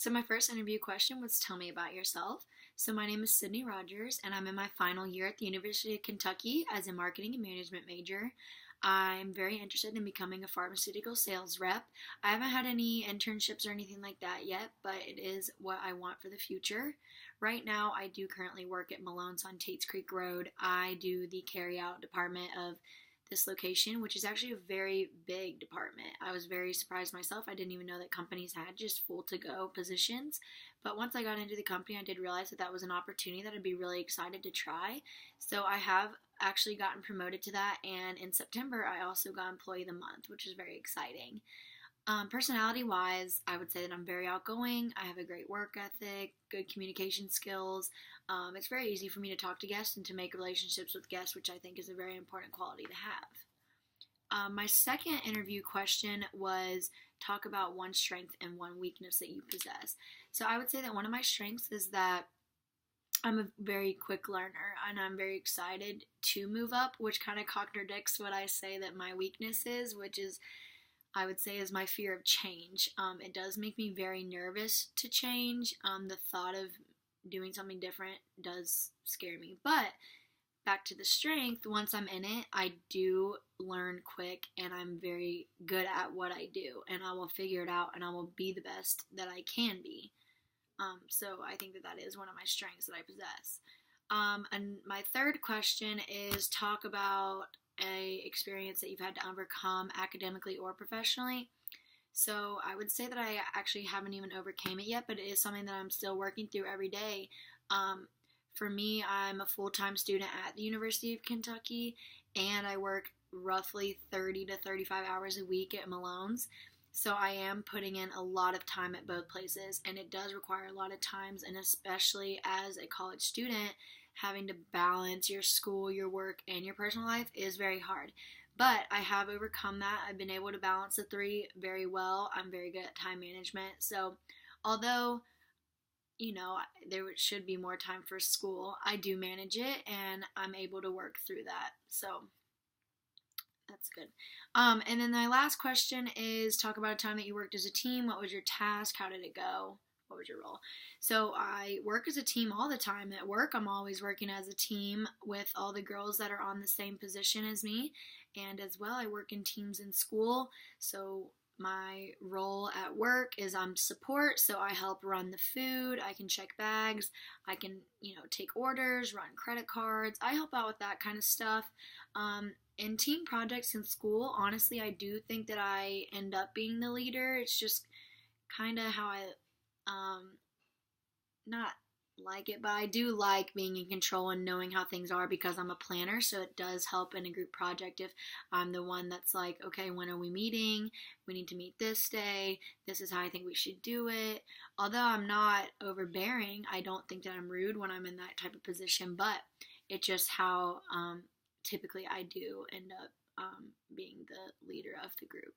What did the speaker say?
So my first interview question was tell me about yourself. So my name is Sydney Rogers and I'm in my final year at the University of Kentucky as a marketing and management major. I'm very interested in becoming a pharmaceutical sales rep. I haven't had any internships or anything like that yet, but it is what I want for the future. Right now, I do currently work at Malone's on Tates Creek Road. I do the carry-out department of this location, which is actually a very big department. I was very surprised myself. I didn't even know that companies had just full to go positions. But once I got into the company, I did realize that that was an opportunity that I'd be really excited to try. So I have actually gotten promoted to that. And in September, I also got Employee of the Month, which is very exciting. Personality wise, I would say that I'm very outgoing. I have a great work ethic, good communication skills. It's very easy for me to talk to guests and to make relationships with guests, which I think is a very important quality to have. My second interview question was talk about one strength and one weakness that you possess. So I would say that one of my strengths is that I'm a very quick learner and I'm very excited to move up, which kind of contradicts what I say that my weakness is, which is I would say is my fear of change. It does make me very nervous to change. The thought of doing something different does scare me. But back to the strength, once I'm in it, I do learn quick and I'm very good at what I do. And I will figure it out and I will be the best that I can be. So I think that that is one of my strengths that I possess. And my third question is talk about a experience that you've had to overcome academically or professionally. So I would say that I actually haven't even overcame it yet, but it is something that I'm still working through every day. Um, for me, I'm a full-time student at the University of Kentucky, and I work roughly 30 to 35 hours a week at Malone's. So I am putting in a lot of time at both places, and it does require a lot of times, and especially as a college student, having to balance your school, your work, and your personal life is very hard. But I have overcome that. I've been able to balance the three very well. I'm very good at time management. So, although, there should be more time for school, I do manage it and I'm able to work through that. So, that's good. And then my last question is talk about a time that you worked as a team. What was your task? How did it go? What was your role? So I work as a team all the time. At work, I'm always working as a team with all the girls that are on the same position as me. And as well, I work in teams in school. So my role at work is I'm support. So I help run the food. I can check bags. I can, take orders, run credit cards. I help out with that kind of stuff. In team projects in school, honestly, I do think that I end up being the leader. It's just kind of how I not like it, but I do like being in control and knowing how things are because I'm a planner, so it does help in a group project if I'm the one that's like, okay, when are we meeting? We need to meet this day. This is how I think we should do it. Although I'm not overbearing, I don't think that I'm rude when I'm in that type of position, but it's just how typically I do end up being the leader of the group.